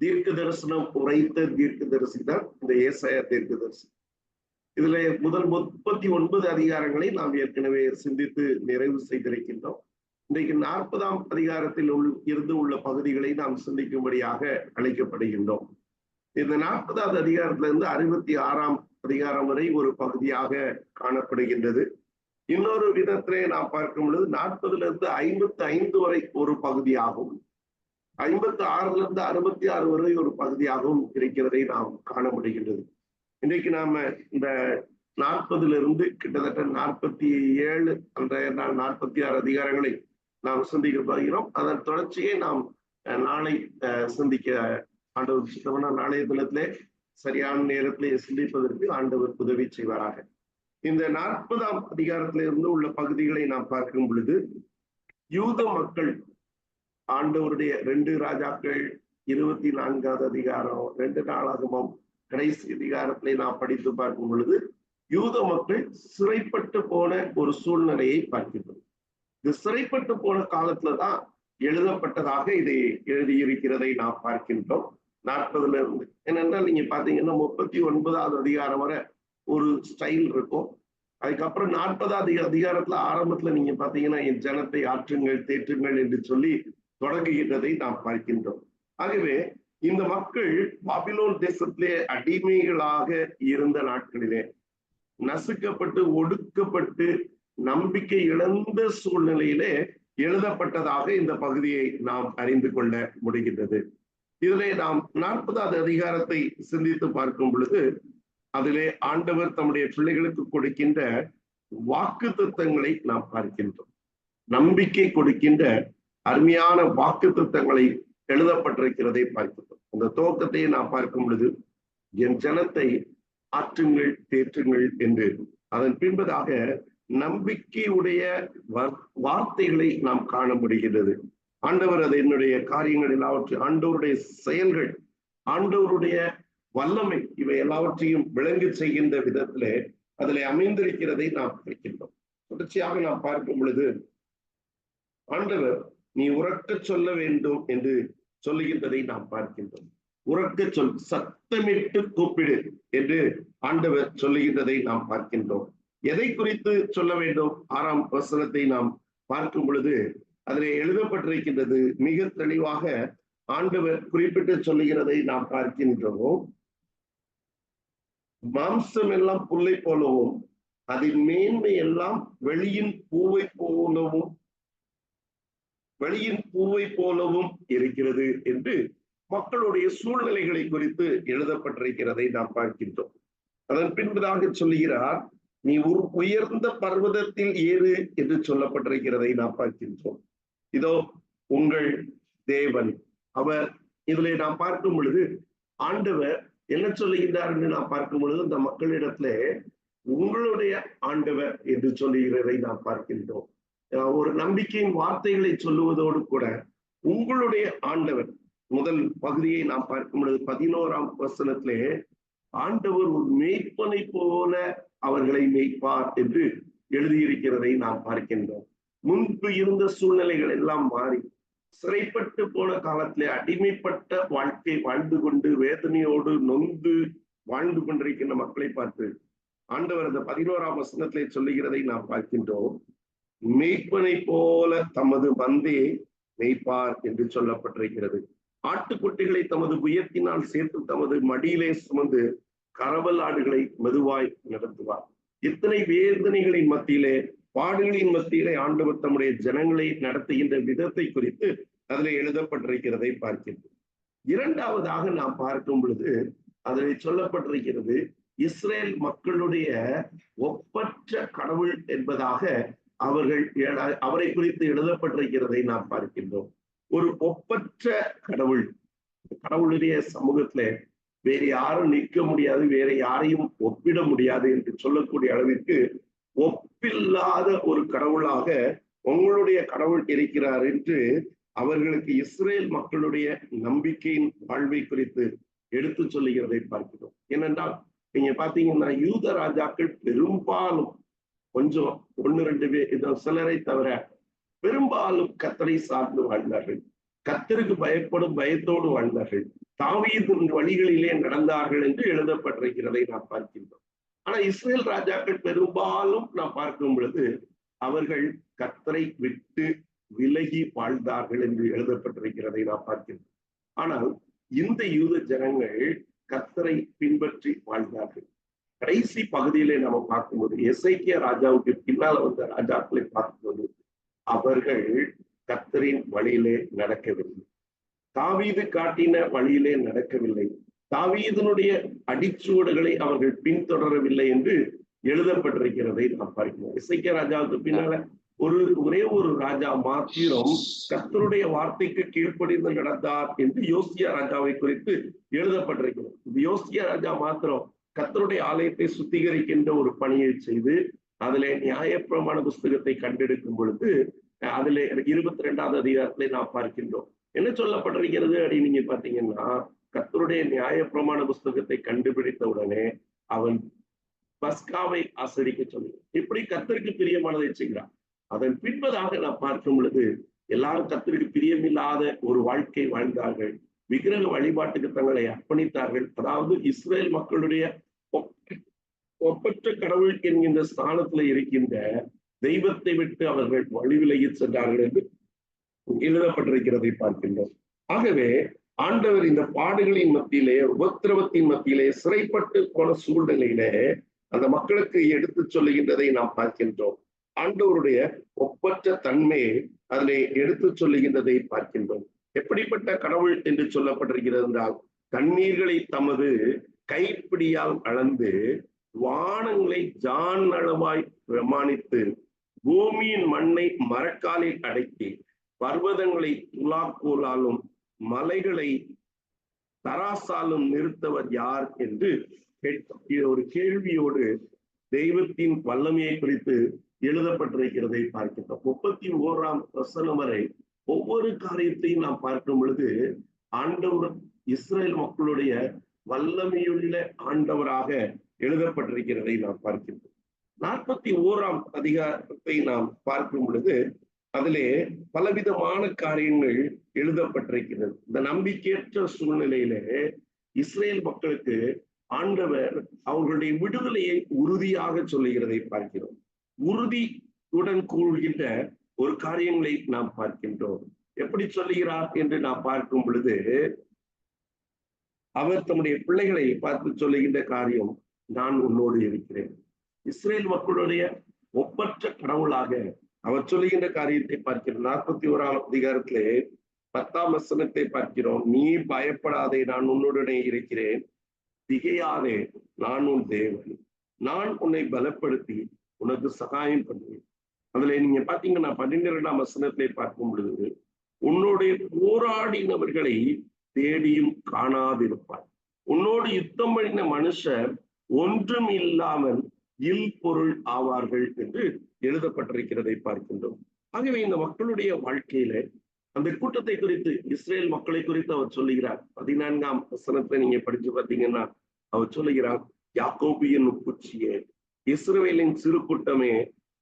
தீர்க்க தரிசனம் உரைத்த தீர்க்க தரிசி தான் இந்த ஏசாயா தீர்க்க தரிசி. இதுல முதல் 39 அதிகாரங்களை நாம் ஏற்கனவே சிந்தித்து நிறைவு செய்திருக்கின்றோம். இன்றைக்கு 40ஆம் அதிகாரத்தில் இருந்து உள்ள பகுதிகளை நாம் சிந்திக்கும்படியாக அழைக்கப்படுகின்றோம். இந்த 40வது அதிகாரத்திலிருந்து 66ஆம் அதிகாரம் வரை ஒரு பகுதியாக காணப்படுகின்றது. இன்னொரு விதத்திலே நாம் பார்க்கும் பொழுது 40லிருந்து 55 வரை ஒரு பகுதியாகும், 56லிருந்து 66 வரை ஒரு பகுதியாகவும் இருக்கிறதை நாம் காண முடிகின்றது. இன்றைக்கு நாம இந்த 40லிருந்து கிட்டத்தட்ட 47 அன்றைய நாள் 46 அதிகாரங்களை நாம் சிந்திக்க போகிறோம். அதன் தொடர்ச்சியை நாம் நாளை சிந்திக்க ஆண்டவர் சித்தம்னா நாளைய தினத்திலே சரியான நேரத்திலே சிந்திப்பதற்கு ஆண்டவர் உதவி செய்வாராக. இந்த 40ஆம் அதிகாரத்திலிருந்து உள்ள பகுதிகளை நாம் பார்க்கும் பொழுது யூத மக்கள் ஆண்டவருடைய 2 ராஜாக்கள் 24வது அதிகாரம் 2 நாளாகமம் கடைசி அதிகாரத்திலே நாம் படித்து பார்க்கும் பொழுது யூத மக்கள் சிறைப்பட்டு போன ஒரு சூழ்நிலையை பார்க்கின்றோம். இது சிறைப்பட்டு போன காலத்துலதான் எழுதப்பட்டதாக இதை எழுதியிருக்கிறதை நாம் பார்க்கின்றோம். 40ல இருந்து என்னென்றால் நீங்க பாத்தீங்கன்னா 39வது அதிகாரம் வரை ஒரு ஸ்டைல் இருக்கும். அதுக்கப்புறம் 40வது அதிகாரத்துல ஆரம்பத்துல நீங்க பாத்தீங்கன்னா என் ஜனத்தை ஆற்றுங்கள் தேற்றுங்கள் என்று சொல்லி தொடங்குகின்றதை நாம் பார்க்கின்றோம். ஆகவே இந்த மக்கள் பாபிலோன் தேசத்திலே அடிமைகளாக இருந்த நாட்களிலே நசுக்கப்பட்டு ஒடுக்கப்பட்டு நம்பிக்கை இழந்த சூழ்நிலையிலே எழுதப்பட்டதாக இந்த பகுதியை நாம் அறிந்து கொள்ள முடிகின்றது. இதிலே நாம் 40வது அதிகாரத்தை சிந்தித்து பார்க்கும் பொழுது அதிலே ஆண்டவர் தம்முடைய பிள்ளைகளுக்கு கொடுக்கின்ற வாக்குத்தத்தங்களை நாம் பார்க்கின்றோம். நம்பிக்கை கொடுக்கின்ற அருமையான வாக்குத்தத்தங்களை எழுதப்பட்டிருக்கிறதை பார்க்கின்றோம். அந்த துவக்கத்தை நாம் பார்க்கும் பொழுது என் ஜனத்தை ஆற்றுங்கள் தேற்றுங்கள் என்று, அதன் பின்பதாக நம்பிக்கையுடைய வார்த்தைகளை நாம் காண முடிகிறது. ஆண்டவர் அது என்னுடைய காரியங்கள் எல்லாவற்றையும், ஆண்டவருடைய செயல்கள், ஆண்டவருடைய வல்லமை, இவை எல்லாவற்றையும் விளங்கி செய்கின்ற விதத்திலே அதில் அமைந்திருக்கிறதை நாம் பார்க்கின்றோம். தொடர்ச்சியாக நாம் பார்க்கும் பொழுது ஆண்டவர் நீ உரக்க சொல்ல வேண்டும் என்று சொல்லுகின்றதை நாம் பார்க்கின்றோம். உரக்க சொல், சத்தமிட்டு கூப்பிடு என்று ஆண்டவர் சொல்லுகின்றதை நாம் பார்க்கின்றோம். எதை குறித்து சொல்ல வேண்டும்? 6ஆம் வசனத்தை நாம் பார்க்கும் பொழுது அதில் எழுதப்பட்டிருக்கின்றது. மிக தெளிவாக ஆண்டவர் குறிப்பிட்டு சொல்லுகிறதை நாம் பார்க்கின்றோம். மாம்சம் எல்லாம் புல்லை போலவும் அதன் மேன்மை எல்லாம் வெளியின் பூவை போலவும் இருக்கிறது என்று மக்களுடைய சூழ்நிலைகளை குறித்து எழுதப்பட்டிருக்கிறதை நாம் பார்க்கின்றோம். அதன் பின்பதாக சொல்லுகிறார், நீ உயர்ந்த பர்வதத்தில் ஏறு என்று சொல்லப்பட்டிருக்கிறதை நாம் பார்க்கின்றோம். இதோ உங்கள் தேவன் அவர். இதிலே நாம் பார்க்கும் பொழுது ஆண்டவர் என்ன சொல்லுகின்றார் என்று நாம் பார்க்கும் பொழுது அந்த மக்களிடத்துல உங்களுடைய ஆண்டவர் என்று சொல்லுகிறதை நாம் பார்க்கின்றோம். ஒரு நம்பிக்கையின் வார்த்தைகளை சொல்லுவதோடு கூட உங்களுடைய ஆண்டவர், முதல் பகுதியை நாம் பார்க்கும் பொழுது 11ஆம் வசனத்திலே ஆண்டவர் ஒரு மேய்ப்பனை போல அவர்களை மேய்ப்பார் என்று எழுதியிருக்கிறதை நாம் பார்க்கின்றோம். முன்பு இருந்த சூழ்நிலைகள் எல்லாம் மாறி சிறைப்பட்டு போன காலத்திலே அடிமைப்பட்ட வாழ்க்கை வாழ்ந்து கொண்டு வேதனையோடு நொந்து வாழ்ந்து கொண்டிருக்கின்ற மக்களை பார்த்து ஆண்டவர் அந்த 11ஆம் வசனத்திலே சொல்லுகிறதை நாம் பார்க்கின்றோம். மேய்ப்பனை போல தமது மந்தையை மேய்ப்பார் என்று சொல்லப்பட்டிருக்கிறது. ஆட்டுக்குட்டிகளை தமது புயத்தினால் சேர்த்து தமது மடியிலே சுமந்து கரவல் ஆடுகளை மெதுவாய் நடத்துவார். இத்தனை வேதனைகளின் மத்தியிலே, பாடுகளின் மத்தியிலே ஆண்டவர் தம்முடைய ஜனங்களை நடத்துகின்ற விதத்தை குறித்து அதில் எழுதப்பட்டிருக்கிறதை பார்க்கின்றோம். இரண்டாவதாக நாம் பார்க்கும் பொழுது அதில் சொல்லப்பட்டிருக்கிறது, இஸ்ரேல் மக்களுடைய ஒப்பற்ற கடவுள் என்பதாக அவரை குறித்து எழுதப்பட்டிருக்கிறதை நாம் பார்க்கின்றோம். ஒரு ஒப்பற்ற கடவுள், கடவுளுடைய சமூகத்துல வேற யாரும் நிற்க முடியாது, வேற யாரையும் ஒப்பிட முடியாது என்று சொல்லக்கூடிய அளவிற்கு ஒப்பில்லாத ஒரு கடவுளாக உங்களுடைய கடவுள் இருக்கிறார் என்று அவர்களுக்கு இஸ்ரேல் மக்களுடைய நம்பிக்கையின் வாழ்வை குறித்து எடுத்து சொல்லுகிறதை பார்க்கிறோம். ஏனென்றால் நீங்க பாத்தீங்கன்னா யூத ராஜாக்கள் பெரும்பாலும், கொஞ்சம் 1-2 பேர் சிலரை தவிர பெரும்பாலும் கர்த்தரை சார்ந்து வாழ்ந்தார்கள். கர்த்தருக்கு பயப்படும் பயத்தோடு வாழ்ந்தார்கள், தாவீதின் வழிகளிலே நடந்தார்கள் என்று எழுதப்பட்டிருக்கிறதை நாம் பார்க்கின்றோம். ஆனா இஸ்ரேல் ராஜாக்கள் பெரும்பாலும் நாம் பார்க்கும் பொழுது அவர்கள் கர்த்தரை விட்டு விலகி வாழ்ந்தார்கள் என்று எழுதப்பட்டிருக்கிறதை நாம் பார்க்கின்றோம். ஆனால் இந்த யூத ஜனங்கள் கர்த்தரை பின்பற்றி வாழ்ந்தார்கள். கடைசி பகுதியிலே நம்ம பார்க்கும்போது எசேக்கியா ராஜாவுக்கு பின்னால் வந்த ராஜாக்களை பார்க்கும்போது அவர்கள் கர்த்தரின் வழியிலே நடக்கவில்லை, தாவீது காட்டின வழியிலே நடக்கவில்லை, தாவீதினுடைய அடிச்சுவடுகளை அவர்கள் பின்தொடரவில்லை என்று எழுதப்பட்டிருக்கிறதை நாம் பார்க்கிறோம். எசேக்கியா ராஜாவுக்கு பின்னால ஒரே ஒரு ராஜா மாத்திரம் கர்த்தருடைய வார்த்தைக்கு கீழ்ப்படிந்து நடந்தார் என்று யோசியா ராஜாவை குறித்து எழுதப்பட்டிருக்கிறது. யோசியா ராஜா மாத்திரம் கர்த்தருடைய ஆலயத்தை சுத்திகரிக்கின்ற ஒரு பணியை செய்து அதிலே நியாயப்பிரமாண புஸ்தகத்தை கண்டெடுக்கும் பொழுது அதிலே 22வது அதிகாரத்திலே நாம் பார்க்கின்றோம். என்ன சொல்லப்பட்டிருக்கிறது அப்படின்னு நீங்க பாத்தீங்கன்னா, கர்த்தருடைய நியாயப்பிரமாண புஸ்தகத்தை கண்டுபிடித்த உடனே அவன் பஸ்காவை ஆசரிக்க சொல்லி இப்படி கர்த்தருக்கு பிரியமானதை செய்கிறான். அதன் பின்பதாக நாம் பார்க்கும் பொழுது எல்லாரும் கர்த்தருக்கு பிரியமில்லாத ஒரு வாழ்க்கை வாழ்ந்தார்கள், விக்கிரக வழிபாட்டுக்கு தங்களை அர்ப்பணித்தார்கள். அதாவது இஸ்ரேல் மக்களுடைய ஒப்பற்ற கடவுள் என்கின்ற ஸ்தானத்துல இருக்கின்ற தெய்வத்தை விட்டு அவர்கள் வழி விலகி சென்றார்கள் என்று எழுதப்பட்டிருக்கிறதை பார்க்கின்றோம். ஆகவே ஆண்டவர் இந்த பாடுகளின் மத்தியிலே, உபத்திரவத்தின் மத்தியிலே, சிறைப்பட்டு போன சூழ்நிலையிலே அந்த மக்களுக்கு எடுத்து சொல்லுகின்றதை நாம் பார்க்கின்றோம். ஆண்டவருடைய ஒப்பற்ற தன்மையை அதிலே எடுத்து சொல்லுகின்றதை பார்க்கின்றோம். எப்படிப்பட்ட கடவுள் என்று சொல்லப்பட்டிருக்கிறது என்றால், தண்ணீர்களை தமது கைப்பிடியால் அளந்து, வானங்களை ஜான் அளவாய் பிரமாணித்து, பூமியின் மண்ணை மரக்காலில் அடக்கி, பர்வதங்களை துலாக்கோலாலும் மலைகளை தராசாலும் நிறுத்தவர் யார் என்று ஒரு கேள்வியோடு தெய்வத்தின் வல்லமையை குறித்து எழுதப்பட்டிருக்கிறதை பார்க்கின்றோம். 31ஆம் வசனம் வரை ஒவ்வொரு காரியத்தையும் நாம் பார்க்கும் பொழுது ஆண்டவர் இஸ்ரேல் மக்களுடைய வல்லமையுள்ள ஆண்டவராக எழுதப்பட்டிருக்கிறதை நாம் பார்க்கின்றோம். 41ஆம் அதிகாரத்தை நாம் பார்க்கும் பொழுது அதிலே பலவிதமான காரியங்கள் எழுதப்பட்டிருக்கிறது. இந்த நம்பிக்கையற்ற சூழ்நிலையிலே இஸ்ரேல் மக்களுக்கு ஆண்டவர் அவர்களுடைய விடுதலையை உறுதியாக சொல்லுகிறதை பார்க்கிறோம். உறுதியுடன் கூறுகின்ற ஒரு காரியங்களை நாம் பார்க்கின்றோம். எப்படி சொல்லுகிறார் என்று நாம் பார்க்கும் பொழுது அவர் தம்முடைய பிள்ளைகளை பார்த்து சொல்லுகின்ற காரியம், நான் உன்னோடு இருக்கிறேன். இஸ்ரேல் மக்களுடைய ஒப்பற்ற கடவுளாக அவர் சொல்லுகின்ற காரியத்தை பார்க்கிறோம். 41ஆம் அதிகாரத்திலே 10ஆம் வசனத்தை பார்க்கிறோம். நீ பயப்படாதே, நான் உன்னுடனே இருக்கிறேன், திகையாதே, நான் உன் தேவன், நான் உன்னை பலப்படுத்தி உனக்கு சகாயம் பண்ணுவேன். அதுல நீங்க பாத்தீங்கன்னா 12ஆம் வசனத்தை பார்க்கும் பொழுது, உன்னோடைய போராடினவர்களை தேடியும் காணாதிருப்பார், உன்னோடு யுத்தம் பண்ணின மனுஷர் ஒன்றும் இல்லாமல் இல் பொருள் ஆவார்கள் என்று எழுதப்பட்டிருக்கிறதை பார்க்கின்றோம். ஆகவே இந்த மக்களுடைய வாழ்க்கையில அந்த கூட்டத்தை குறித்து, இஸ்ரேல் மக்களை குறித்து அவர் சொல்லுகிறார். 14ஆம் வசனத்தை நீங்க படிச்சு பார்த்தீங்கன்னா அவர் சொல்லுகிறார், யாக்கோபியின் உட்குச்சியே, இஸ்ரவேலின் சிறு கூட்டமே,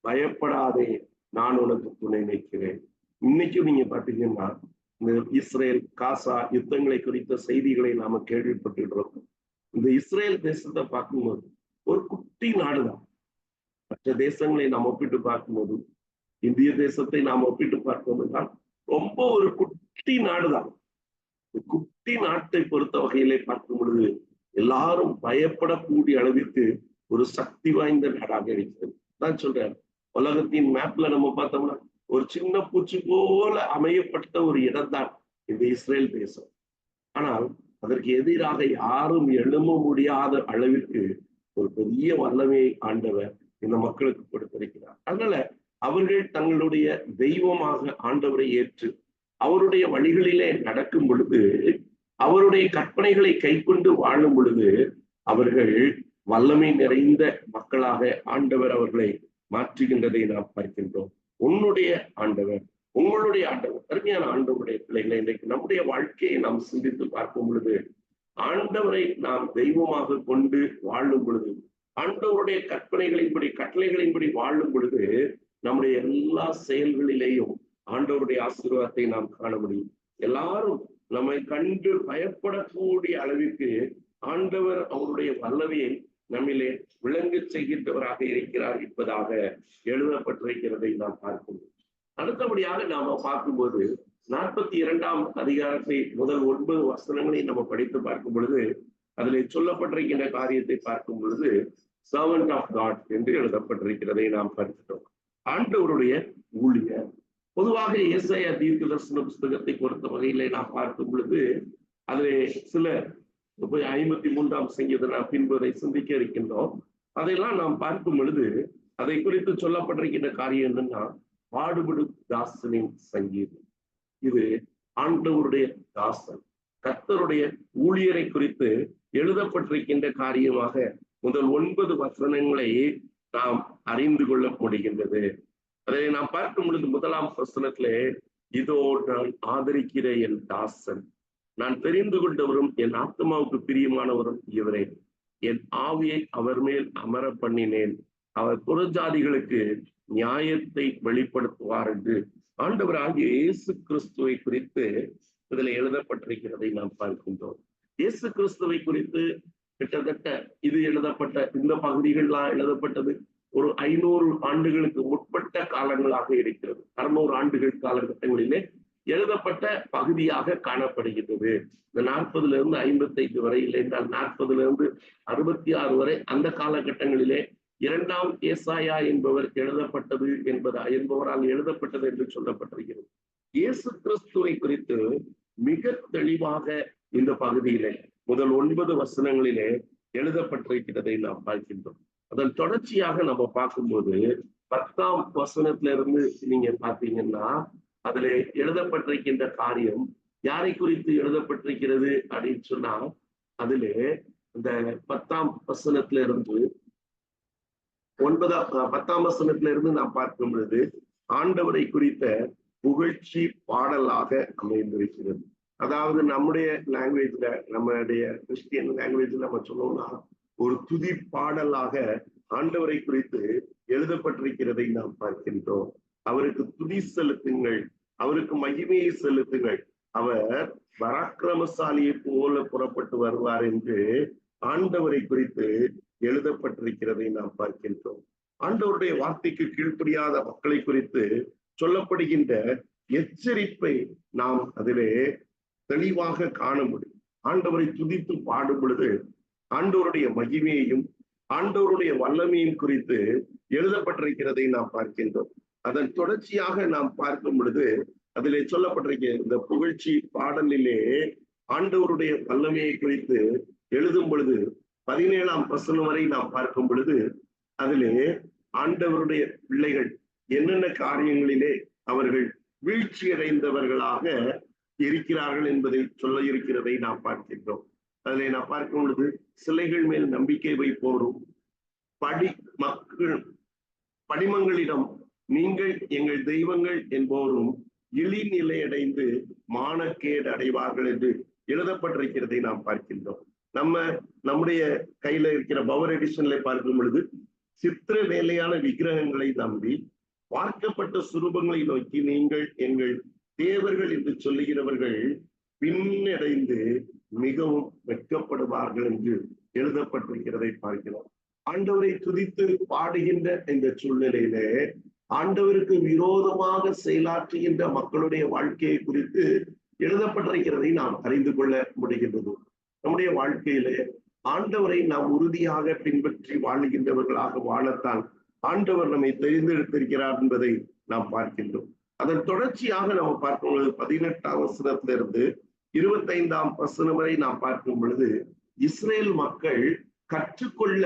பயப்படாதே, நான் உனக்கு துணை நிற்கிறேன். இன்னைக்கும் நீங்க பாத்தீங்கன்னா இந்த இஸ்ரேல் காசா யுத்தங்களை குறித்த செய்திகளை நாம கேள்விப்பட்டுக்கிறோம். இந்த இஸ்ரேல் தேசத்தை பார்க்கும்போது ஒரு குட்டி நாடுதான். மற்ற தேசங்களை நாம் ஒப்பிட்டு பார்க்கும்போது, இந்திய தேசத்தை நாம் ஒப்பிட்டு பார்ப்போம்னா ரொம்ப ஒரு குட்டி நாடுதான். குட்டி நாட்டை பொறுத்த வகையிலே பார்க்கும் பொழுது எல்லாரும் பயப்படக்கூடிய அளவிற்கு ஒரு சக்தி வாய்ந்த நாடாக இருக்கிறது. நான் சொல்றேன், உலகத்தின் மேப்ல நம்ம பார்த்தோம்னா ஒரு சின்ன பூச்சி போல அமையப்பட்ட ஒரு இடம்தான் இந்த இஸ்ரேல் தேசம். ஆனால் அதற்கு எதிராக யாரும் எழும்ப முடியாத அளவிற்கு ஒரு பெரிய வல்லமையை ஆண்டவர் இந்த மக்களுக்கு கொடுத்திருக்கிறார். அதனால அவர்கள் தங்களுடைய தெய்வமாக ஆண்டவரை ஏற்று அவருடைய வழிகளிலே நடக்கும் பொழுது, அவருடைய கற்பனைகளை கைக்கொண்டு வாழும் பொழுது அவர்கள் வல்லமை நிறைந்த மக்களாக ஆண்டவர் அவர்களை மாற்றுகின்றதை நாம் பார்க்கின்றோம். உன்னுடைய ஆண்டவர், உங்களுடைய ஆண்டவர், அருமையான ஆண்டவருடைய பிள்ளைகளை, இன்றைக்கு நம்முடைய வாழ்க்கையை நாம் சிந்தித்து பார்க்கும் பொழுது, ஆண்டவரை நாம் தெய்வமாக கொண்டு வாழும் பொழுது, ஆண்டவருடைய கற்பனைகளின்படி கட்டளைகளின்படி வாழும் பொழுது, நம்முடைய எல்லா செயல்களிலேயும் ஆண்டவருடைய ஆசீர்வாதத்தை நாம் காண முடியும். எல்லாரும் நம்மை கண்டு பயப்படக்கூடிய அளவிற்கு ஆண்டவர் அவருடைய வல்லமையை நம்மிலே விளங்க செய்கின்றவராக இருக்கிறார் என்பதாக எழுதப்பட்டிருக்கிறதை நாம் பார்க்கிறோம். அடுத்தபடியாக நாம பார்க்கும்போது 42ஆம் அதிகாரத்தை முதல் 9 வசனங்களை நம்ம படித்து பார்க்கும் பொழுது அதில் சொல்லப்பட்டிருக்கின்ற காரியத்தை பார்க்கும் பொழுது சர்வன்ட் ஆஃப் காட் என்று எழுதப்பட்டிருக்கிறதை நாம் பார்க்கிறோம். ஆண்டவருடைய ஊழியர். பொதுவாக ஏசாயா தீர்க்கதரிசன புஸ்தகத்தை பொறுத்த வகையிலே நாம் பார்க்கும் பொழுது அதிலே சில 53ஆம் சங்கீதம் பின்பதை சிந்திக்க இருக்கின்றோம். அதையெல்லாம் நாம் பார்க்கும் பொழுது அதை குறித்து சொல்லப்பட்டிருக்கின்ற காரியம் என்னன்னா, பாடுபடும் தாசனின் சங்கீதம். இது ஆண்டவருடைய தாசன், கர்த்தருடைய ஊழியரை குறித்து எழுதப்பட்டிருக்கின்ற காரியமாக முதல் 9 வசனங்களை நாம் அறிந்து கொள்ள முடிகின்றது. அதை நாம் பார்க்கும் பொழுது 1ஆம் வசனத்திலே, இதோ நான் ஆதரிக்கிற என் தாசன், நான் தெரிந்து கொண்டவரும் என் ஆத்மாவுக்கு பிரியமானவரும் இவரே, என் ஆவியை அவர் மேல் அமர பண்ணினேன், அவர் புறஜாதிகளுக்கு நியாயத்தை வெளிப்படுத்துவார் என்று ஆண்டவராகிய இயேசு கிறிஸ்துவை குறித்து இதில் எழுதப்பட்டிருக்கிறதை நாம் பார்க்கின்றோம். இயேசு கிறிஸ்துவை குறித்து கிட்டத்தட்ட இது எழுதப்பட்ட இந்த பகுதிகள்லாம் எழுதப்பட்டது ஒரு 500 ஆண்டுகளுக்கு முற்பட்ட காலங்களாக இருக்கிறது. 600 ஆண்டுகள் காலகட்டங்களிலே எழுதப்பட்ட பகுதியாக காணப்படுகிறது. இந்த 40 இருந்து 55 வரை, இல்லை என்றால் 40 இருந்து 66 வரை அந்த காலகட்டங்களிலே 2ஆம் ஏசாயா என்பவர் எழுதப்பட்டது என்பவரால் எழுதப்பட்டது என்று சொல்லப்பட்டிருக்கிறது. இயேசு கிறிஸ்துவை குறித்து மிக தெளிவாக இந்த பகுதியிலே முதல் 9 வசனங்களிலே எழுதப்பட்டிருக்கிறதை நாம் பார்க்கின்றோம். அதன் தொடர்ச்சியாக நம்ம பார்க்கும்போது 10ஆம் வசனத்திலிருந்து நீங்க பார்த்தீங்கன்னா அதுல எழுதப்பட்டிருக்கின்ற காரியம் யாரை குறித்து எழுதப்பட்டிருக்கிறது அப்படின்னு சொன்னா, அதுல இந்த 10ஆம் வசனத்திலிருந்து 10ஆம் வசனத்திலிருந்து நாம் பார்க்கும் பொழுது ஆண்டவரை குறித்த புகழ்ச்சி பாடலாக அமைந்திருக்கிறது. அதாவது நம்முடைய லாங்குவேஜ்ல, நம்முடைய கிறிஸ்டியன் லாங்குவேஜ்ல நம்ம சொல்லணும்னா ஒரு துதி பாடலாக ஆண்டவரை குறித்து எழுதப்பட்டிருக்கிறதை நாம் பார்க்கின்றோம். அவருக்கு துதி செலுத்துங்கள், அவருக்கு மகிமையை செலுத்துங்கள், அவர் பராக்கிரமசாலியை போல புறப்பட்டு வருவார் என்று ஆண்டவரை குறித்து எழுதப்பட்டிருக்கிறதை நாம் பார்க்கின்றோம். ஆண்டவருடைய வார்த்தைக்கு கீழ்ப்படியாத மக்களை குறித்து சொல்லப்படுகின்ற எச்சரிப்பை நாம் அதிலே தெளிவாக காண முடியும். ஆண்டவரை துதித்து பாடும் பொழுது ஆண்டவருடைய மகிமையையும் ஆண்டவருடைய வல்லமையும் குறித்து எழுதப்பட்டிருக்கிறதை நாம் பார்க்கின்றோம். அதன் தொடர்ச்சியாக நாம் பார்க்கும் பொழுது அதிலே சொல்லப்பட்டிருக்கிற இந்த புகழ்ச்சி பாடலிலே ஆண்டவருடைய வல்லமையை குறித்து எழுதும் பொழுது 17ஆம் வசனம் வரை நாம் பார்க்கும் பொழுது அதிலே ஆண்டவருடைய பிள்ளைகள் என்னென்ன காரியங்களிலே அவர்கள் வீழ்ச்சி அடைந்தவர்களாக இருக்கிறார்கள் என்பதை சொல்ல இருக்கிறதை நாம் பார்க்கின்றோம். அதிலே நாம் பார்க்கும் பொழுது சிலைகள் மேல் நம்பிக்கை வைப்போரும் படிமங்களிடம் நீங்கள் எங்கள் தெய்வங்கள் என்போரும் இழிநிலையடைந்து மானக்கேடு அடைவார்கள் என்று எழுதப்பட்டிருக்கிறதை நாம் பார்க்கின்றோம். நம்முடைய கையில இருக்கிற பவர் எடிஷன்ல பார்க்கும் பொழுது சித்திர வேலையான விக்கிரகங்களை நம்பி பார்க்கப்பட்ட சுரூபங்களை நோக்கி நீங்கள் எங்கள் தேவர்கள் என்று சொல்லுகிறவர்கள் பின்னடைந்து மிகவும் வெட்கப்படுவார்கள் என்று எழுதப்பட்டிருக்கிறதை பார்க்கிறோம். ஆண்டவரை துதித்து பாடுகின்ற இந்த சூழ்நிலையிலே ஆண்டவருக்கு விரோதமாக செயலாற்றுகின்ற மக்களுடைய வாழ்க்கையை குறித்து எழுதப்பட்டிருக்கிறதை நாம் அறிந்து கொள்ள முடிகின்றது. நம்முடைய வாழ்க்கையிலே ஆண்டவரை நாம் உறுதியாக பின்பற்றி வாழுகின்றவர்களாக வாழத்தான் ஆண்டவர் நம்மை தெரிந்தெடுத்திருக்கிறார் என்பதை நாம் பார்க்கின்றோம். அதன் தொடர்ச்சியாக நம்ம பார்க்கும் பொழுது 18ஆம் வசனத்திலிருந்து 25ஆம் வசனம் வரை நாம் பார்க்கும் பொழுது இஸ்ரேல் மக்கள் கற்றுக்கொள்ள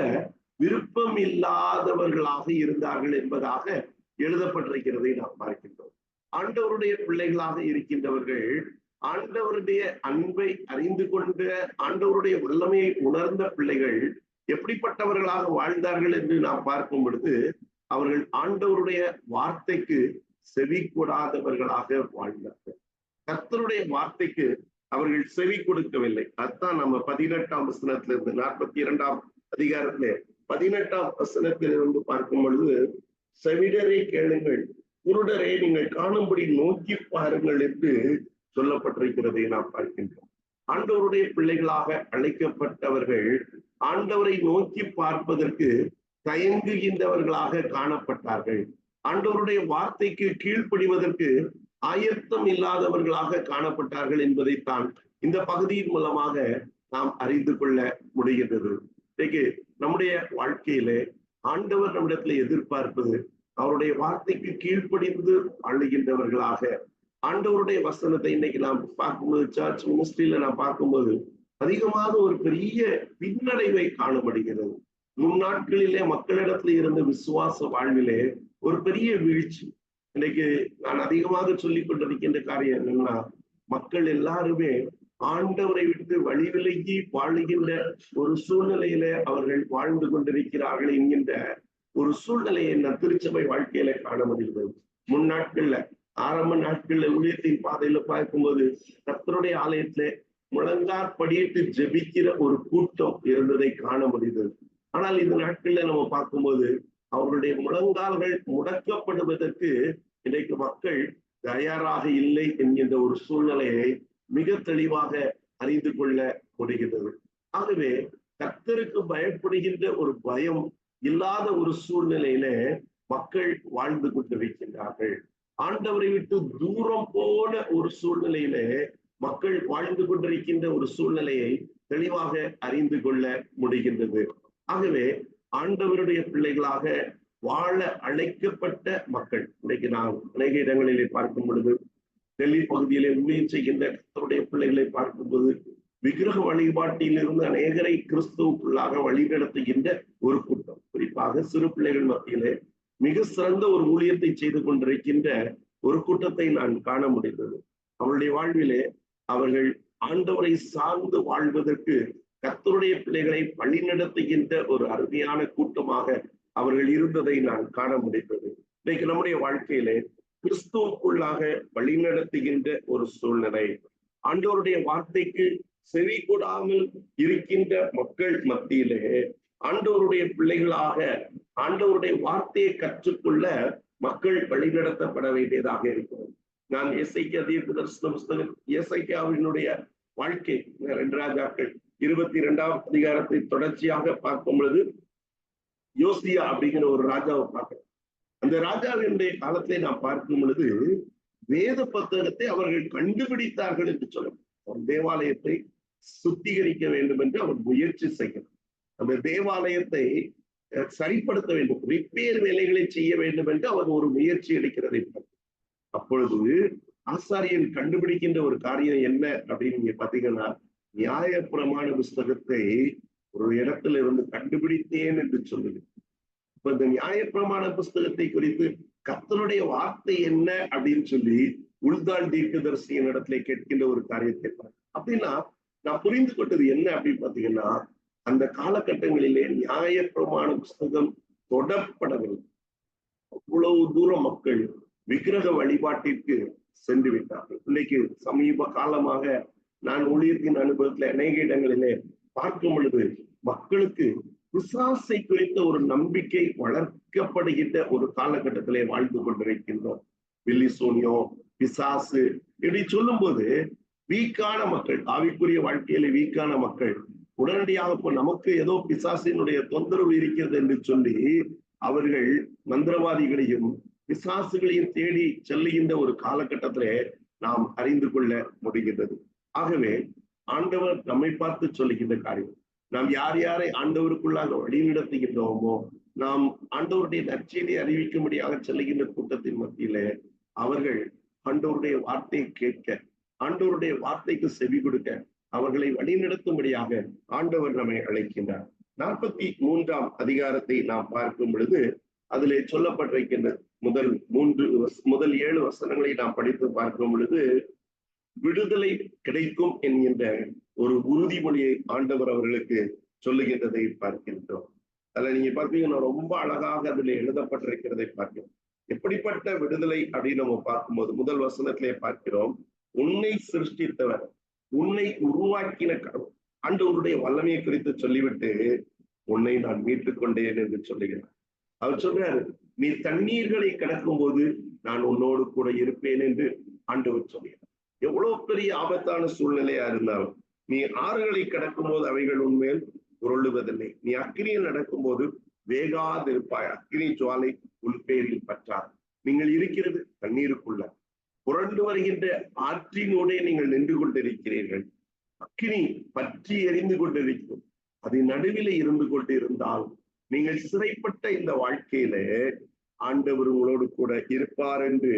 விருப்பம் இல்லாதவர்களாக இருந்தார்கள் என்பதாக எழுதப்பட்டிருக்கிறதை நாம் பார்க்கின்றோம். ஆண்டவருடைய பிள்ளைகளாக இருக்கின்றவர்கள் ஆண்டவருடைய அன்பை அறிந்து கொண்ட ஆண்டவருடைய வல்லமையை உணர்ந்த பிள்ளைகள் எப்படிப்பட்டவர்களாக வாழ்ந்தார்கள் என்று நாம் பார்க்கும் பொழுது அவர்கள் ஆண்டவருடைய வார்த்தைக்கு செவி கொடாதவர்களாக வாழ்ந்தார்கள். கர்த்தருடைய வார்த்தைக்கு அவர்கள் செவி கொடுக்கவில்லை. அதுதான் நம்ம 18ஆம் வசனத்திலிருந்து 42ஆம் அதிகாரத்திலே 18ஆம் வசனத்திலிருந்து பார்க்கும் பொழுது செவிடரை கேளுங்கள், குருடரை நீங்கள் காணும்படி நோக்கி பாருங்கள் என்று சொல்லப்பட்டிருக்கிறதை நாம் பார்க்கின்றோம். ஆண்டவருடைய பிள்ளைகளாக அழைக்கப்பட்டவர்கள் ஆண்டவரை நோக்கி பார்ப்பதற்கு தயங்குகின்றவர்களாக காணப்பட்டார்கள். ஆண்டவருடைய வார்த்தைக்கு கீழ்ப்படிவதற்கு ஆயத்தம் இல்லாதவர்களாக காணப்பட்டார்கள் என்பதைத்தான் இந்த பகுதியின் மூலமாக நாம் அறிந்து கொள்ள முடிகின்றது. இன்னைக்கு நம்முடைய வாழ்க்கையிலே ஆண்டவர் நம்மிடத்துல எதிர்பார்ப்பது அவருடைய வார்த்தைக்கு கீழ்ப்படிந்து அழுகின்றவர்களாக. ஆண்டவருடைய வசனத்தை இன்னைக்கு நாம் பார்க்கும்போது சர்ச் மினிஸ்ட்ரியில நாம் பார்க்கும்போது அதிகமாக ஒரு பெரிய பின்னடைவை காணப்படுகிறது. முன்னாட்களிலே மக்களிடத்துல இருந்த விசுவாச வாழ்விலே ஒரு பெரிய வீழ்ச்சி. இன்னைக்கு நான் அதிகமாக சொல்லிக் கொண்டிருக்கின்ற காரியம் என்னன்னா, மக்கள் எல்லாருமே ஆண்டவரை விட்டு வழி விலகி வாழுகின்ற ஒரு சூழ்நிலையில அவர்கள் வாழ்ந்து கொண்டிருக்கிறார்கள் என்கின்ற ஒரு சூழ்நிலையை நான் திருச்சபை வாழ்க்கையில காண முடிகிறது. முன்னாட்கள்ல ஆரம்ப நாட்கள்ல ஊழியத்தின் பாதையில பார்க்கும்போது கர்த்தருடைய ஆலயத்துல முழங்கார் படியிட்டு ஜெபிக்கிற ஒரு கூட்டம் இருந்ததை காண முடிந்தது. ஆனால் இந்த நாட்கள்ல நம்ம பார்க்கும்போது அவர்களுடைய முழங்கால்கள் முடக்கப்படுவதற்கு இன்றைக்கு மக்கள் தயாராக இல்லை என்கின்ற ஒரு சூழ்நிலையை மிக தெளிவாக அறிந்து கொள்ள முடிகிறது. ஆகவே கர்த்தருக்கு பயப்படுகின்ற ஒரு பயம் இல்லாத ஒரு சூழ்நிலையில மக்கள் வாழ்ந்து கொண்டிருக்கின்றார்கள். ஆண்டவரை விட்டு தூரம் போன ஒரு சூழ்நிலையில மக்கள் வாழ்ந்து கொண்டிருக்கின்ற ஒரு சூழ்நிலையை தெளிவாக அறிந்து கொள்ள முடிகின்றது. ஆகவே ஆண்டவருடைய பிள்ளைகளாக வாழ அழைக்கப்பட்ட மக்கள் இன்னைக்கு நாம் அநேக இடங்களிலே பார்க்கும் பொழுது டெல்லி பகுதியிலே ஊழியம் செய்கின்ற கர்த்தருடைய பிள்ளைகளை பார்க்கும்போது விக்கிரக வழிபாட்டில் இருந்து அநேகரை கிறிஸ்துவுக்குள்ளாக வழிநடத்துகின்ற ஒரு கூட்டம், குறிப்பாக சிறு பிள்ளைகள் மத்தியிலே மிக சிறந்த ஒரு ஊழியத்தை செய்து கொண்டிருக்கின்ற ஒரு கூட்டத்தை நான் காண முடிந்தது. அவருடைய வாழ்விலே அவர்கள் ஆண்டவரை சார்ந்து வாழ்வதற்கு கர்த்தருடைய பிள்ளைகளை வழிநடத்துகின்ற ஒரு அருமையான கூட்டமாக அவர்கள் இருந்ததை நான் காண முடிந்தது. இன்னைக்கு நம்முடைய வாழ்க்கையிலே கிறிஸ்துவுக்குள்ளாக வழிநடத்துகின்ற ஒரு சூழ்நிலை, ஆண்டவருடைய வார்த்தைக்கு செவி கொடாமல் இருக்கின்ற மக்கள் மத்தியிலே ஆண்டவருடைய பிள்ளைகளாக ஆண்டவருடைய வார்த்தையை கற்றுக்கொள்ள மக்கள் வழிநடத்தப்பட வேண்டியதாக இருக்கிறது. நான் எசேக்கியா தீர்க்கதரிசன புஸ்தகம் எசேக்கியாவினுடைய வாழ்க்கை 2 ராஜாக்கள் 22ஆம் அதிகாரத்தை தொடர்ச்சியாக பார்க்கும் பொழுது யோசியா அப்படிங்கிற ஒரு ராஜாவை பார்க்கிறோம். அந்த ராஜாவினுடைய காலத்தை நாம் பார்க்கும் பொழுது வேத புத்தகத்தை அவர்கள் கண்டுபிடித்தார்கள் என்று சொல்லணும். தேவாலயத்தை சுத்திகரிக்க வேண்டும் என்று அவர் முயற்சி செய்கிறார். அந்த தேவாலயத்தை சரிப்படுத்த வேண்டும், ரிப்பேர் வேலைகளை செய்ய வேண்டும் என்று அவர் ஒரு முயற்சி எடுக்கிறதை அப்பொழுது ஆசாரியன் கண்டுபிடிக்கின்ற ஒரு காரியம் என்ன அப்படின்னு நீங்க பாத்தீங்கன்னா, நியாயப்பிரமாண புஸ்தகத்தை ஒரு இடத்துல இருந்து கண்டுபிடித்தேன் என்று சொல்லுது. இப்ப இந்த நியாயப்பிரமாண புஸ்தகத்தை குறித்து கர்த்தருடைய வார்த்தை என்ன அப்படின்னு சொல்லி உள்தாள் தீர்க்கதரிசியின் இடத்துல கேட்கின்ற ஒரு காரியத்தை அப்படின்னா நான் புரிந்து கொண்டது என்ன அப்படின்னு பாத்தீங்கன்னா, அந்த காலகட்டங்களிலே நியாயப்பிரமாண புஸ்தகம் தொடப்படவில்லை. அவ்வளவு தூரம் மக்கள் விக்கிரக வழிபாட்டிற்கு சென்று விட்டார்கள். இன்னைக்கு சமீப காலமாக நான் ஊழியத்தின் அனுபவத்துல அநேக இடங்களிலே பார்க்கும் பொழுது மக்களுக்கு பிசாசை குறித்த ஒரு நம்பிக்கை வளர்க்கப்படுகின்ற ஒரு காலகட்டத்திலே வாழ்ந்து கொண்டிருக்கின்றோம். வில்லிசோனியோ, பிசாசு இப்படி சொல்லும் போது வீக்கான மக்கள், ஆவிக்குரிய வாழ்க்கையில வீக்கான மக்கள் உடனடியாக இப்போ நமக்கு ஏதோ பிசாசினுடைய தொந்தரவு இருக்கிறது என்று சொல்லி அவர்கள் மந்திரவாதிகளையும் பிசாசுகளையும் தேடி செல்லுகின்ற ஒரு காலகட்டத்திலே நாம் அறிந்து கொள்ள முடிகின்றது. ஆகவே ஆண்டவர் நம்மை பார்த்து சொல்லுகின்ற காரியம், நாம் யார் யாரை ஆண்டவருக்குள்ளாக வழிநடத்துகின்றோமோ, நாம் ஆண்டவருடைய நற்செய்தியை அறிவிக்கும்படியாக செல்லுகின்ற கூட்டத்தின் மத்தியிலே அவர்கள் ஆண்டவருடைய வார்த்தையை கேட்க, ஆண்டவருடைய வார்த்தைக்கு செவி கொடுக்க, அவர்களை வழிநடத்தும்படியாக ஆண்டவர் நம்மை அழைக்கின்றார். 43ஆம் அதிகாரத்தை நாம் பார்க்கும் பொழுது அதிலே சொல்லப்பட்டிருக்கின்ற முதல் 7 வசனங்களை நாம் படித்து பார்க்கும் பொழுது விடுதலை கிடைக்கும் என்கின்ற ஒரு உறுதிமொழியை ஆண்டவர் அவர்களுக்கு சொல்லுகின்றதை பார்க்கின்றோம். அதுல நீங்க பார்த்தீங்கன்னா ரொம்ப அழகாக அதுல எழுதப்பட்டிருக்கிறதை பார்க்கிறோம். எப்படிப்பட்ட விடுதலை அப்படின்னு நம்ம பார்க்கும்போது முதல் வசனத்திலே பார்க்கிறோம், உன்னை சிருஷ்டித்தவர், உன்னை உருவாக்கின ஆண்டவருடைய வல்லமையை குறித்து சொல்லிவிட்டு உன்னை நான் மீட்டுக் கொண்டேன் என்று சொல்லுகிறார். அவர் சொல்றாரு, நீ தண்ணீர்களை கடக்கும் போது நான் உன்னோடு கூட இருப்பேன் என்று ஆண்டவர் சொல்கிறார். எவ்வளவு பெரிய ஆபத்தான சூழ்நிலையா இருந்தாலும் நீ ஆறுகளை கடக்கும் போது அவைகள் உண்மையில் உருளுவதில்லை. நீ அக்கினியில் நடக்கும் போது வேகாதிருப்பாய். அக்கினி ஜுவாலை உள்பேரில் பற்றார். நீங்கள் இருக்கிறது தண்ணீருக்குள்ள புரண்டு வருகின்ற ஆற்றினோடே நீங்கள் நின்று கொண்டிருக்கிறீர்கள். அக்கினி பற்றி எரிந்து கொண்டிருக்கும். அது நடுவில் இருந்து கொண்டிருந்தால் நீங்கள் சிறைப்பட்ட இந்த வாழ்க்கையில ஆண்டவர் உங்களோடு கூட இருப்பார் என்று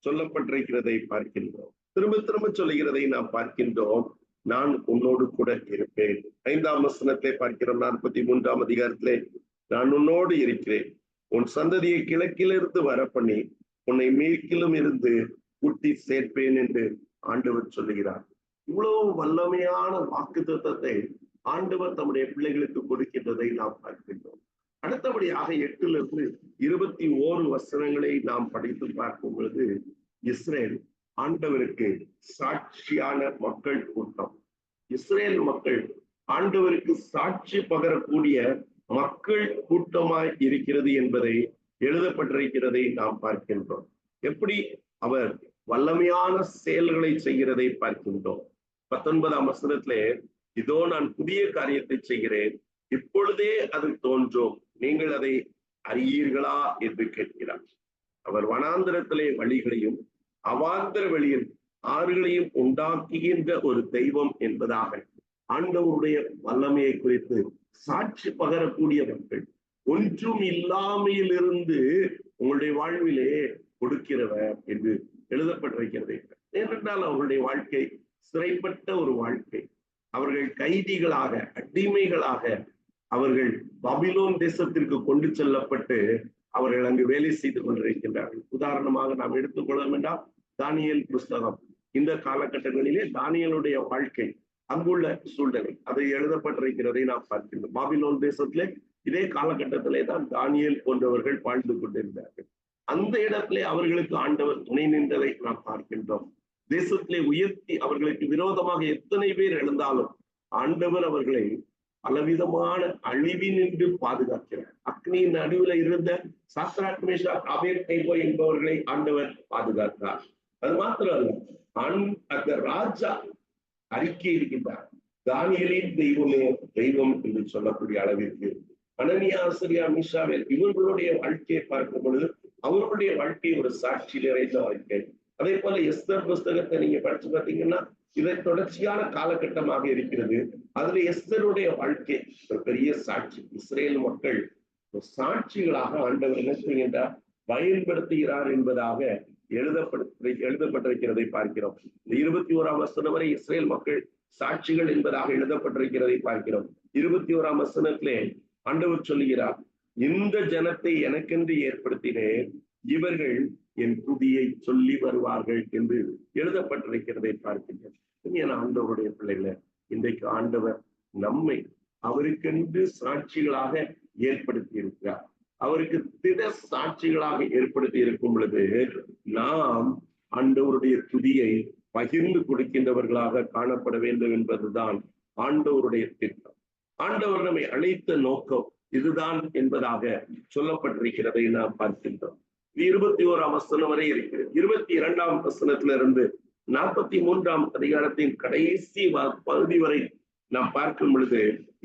சொல்லப்பட்டிருக்கிறதை பார்க்கின்றோம். திரும்ப திரும்ப சொல்லுகிறதை நாம் பார்க்கின்றோம். நான் உன்னோடு கூட இருப்பேன். 5ஆம் வசனத்தை பார்க்கிறோம். 43ஆம் அதிகாரத்திலே நான் உன்னோடு இருக்கிறேன். உன் சந்ததியை கிழக்கிலிருந்து வர பண்ணி உன்னை மேற்கிலும் இருந்து கூட்டி சேர்ப்பேன் என்று ஆண்டவர் சொல்லுகிறார். இவ்வளவு வல்லமையான வாக்குத்தத்தத்தை ஆண்டவர் தம்முடைய பிள்ளைகளுக்கு கொடுக்கின்றதை நாம் பார்க்கின்றோம். அடுத்தபடியாக 8லிருந்து 21 வசனங்களை நாம் படித்து பார்க்கும் பொழுது இஸ்ரேல் ஆண்டவருக்கு சாட்சியான மக்கள் கூட்டம். இஸ்ரேல் மக்கள் ஆண்டவருக்கு சாட்சி பகரக்கூடிய மக்கள் கூட்டமாய் இருக்கிறது என்பதை எழுதப்பட்டிருக்கிறதை நாம் பார்க்கின்றோம். எப்படி அவர் வல்லமையான செயல்களை செய்கிறதை பார்க்கின்றோம். 19ஆம் வசனத்திலே இதோ நான் புதிய காரியத்தை செய்கிறேன், இப்பொழுதே அது தோன்றும், நீங்கள் அதை அறியீர்களா என்று கேட்கிறார். அவர் வனாந்திரத்திலே வழிகளையும் அவாந்தர வெளியில் ஆறுகளையும் உண்டாக்குகின்ற ஒரு தெய்வம் என்பதாக ஆண்டவருடைய வல்லமையை குறித்து சாட்சி பகரக்கூடிய மக்கள். ஒன்றும் இல்லாமையிலிருந்து உங்களுடைய வாழ்விலே கொடுக்கிறவர் என்று எழுதப்பட்டிருக்கிறது. ஏனென்றால் அவர்களுடைய வாழ்க்கை சிறைப்பட்ட ஒரு வாழ்க்கை. அவர்கள் கைதிகளாக, அடிமைகளாக அவர்கள் பாபிலோன் தேசத்திற்கு கொண்டு செல்லப்பட்டு அவர்கள் அங்கு வேலை செய்து கொண்டிருக்கின்றார்கள். உதாரணமாக நாம் எடுத்துக்கொள்ள வேண்டாம், தானியேல் புஸ்தகம். இந்த காலகட்டங்களிலே தானியேலுடைய வாழ்க்கை, அங்குள்ள சூழ்நிலை அதை எழுதப்பட்டிருக்கிறதை நாம் பார்க்கின்றோம். பாபிலோன் தேசத்திலே இதே காலகட்டத்திலே தான் தானியேல் போன்றவர்கள் வாழ்ந்து கொண்டிருந்தார்கள். அந்த இடத்திலே அவர்களுக்கு ஆண்டவர் துணை நின்றதை நாம் பார்க்கின்றோம். தேசத்திலே உயர்த்தி அவர்களுக்கு விரோதமாக எத்தனை பேர் எழுந்தாலும் ஆண்டவர் அவர்களை பலவிதமான அழிவினின்று பாதுகாக்கிறார். அக்னியின் நடுவில் இருந்த சாத்ராக் மேஷாக் ஆபேத்நேகோ என்பவர்களை ஆண்டவர் பாதுகாத்தார். அது மாத்திரமல்ல, அந்த ராஜா அறிக்கை இருக்கின்றார், தானியேலின் தெய்வமே தெய்வம் என்று சொல்லக்கூடிய அளவிற்கு. அனனியா, ஆசரியா, மீஷாவேல் இவர்களுடைய வாழ்க்கையை பார்க்கும் பொழுது அவர்களுடைய வாழ்க்கை ஒரு சாட்சி நிறைந்த வாழ்க்கை. அதே போல எஸ்தர் புஸ்தகத்தை நீங்க படிச்சு பார்த்தீங்கன்னா இதை தொடர்ச்சியான காலகட்டமாக இருக்கிறது. அதுல எஸ்தருடைய வாழ்க்கை ஒரு பெரிய சாட்சி. இஸ்ரேல் மக்கள் சாட்சிகளாக ஆண்டவர் என்ன செய்கின்றார், பயன்படுத்துகிறார் என்பதாக எழுதப்பட்டிருக்கிறதை பார்க்கிறோம். இந்த 21ஆம் வசனம் வரை இஸ்ரேல் மக்கள் சாட்சிகள் என்பதாக எழுதப்பட்டிருக்கிறதை பார்க்கிறோம். 21ஆம் வசனத்திலே ஆண்டவர் சொல்லுகிறார், இந்த ஜனத்தை எனக்கென்று ஏற்படுத்தினேன், இவர்கள் என் துதியை சொல்லி வருவார்கள் என்று எழுதப்பட்டிருக்கிறதை பார்க்கின்றோம். ஆண்டவருடைய பிள்ளைகளை, இன்றைக்கு ஆண்டவர் நம்மை அவருக்கென்று சாட்சிகளாக ஏற்படுத்தி இருக்கிறார். அவருக்கு திட சாட்சிகளாக ஏற்படுத்தி இருக்கும் பொழுது நாம் ஆண்டவருடைய துதியை பகிர்ந்து கொடுக்கின்றவர்களாக காணப்பட வேண்டும் என்பதுதான் ஆண்டவருடைய திட்டம். ஆண்டவர் நம்மை அழைத்த நோக்கம் இதுதான் என்பதாக சொல்லப்பட்டிருக்கிறதை நாம் பார்க்கின்றோம். 21ஆம் வசனம் வரை இருக்கிறது. 22ஆம் வசனத்திலிருந்து 43ஆம் அதிகாரத்தின் கடைசி பகுதி வரை நாம் பார்க்கும் பொழுது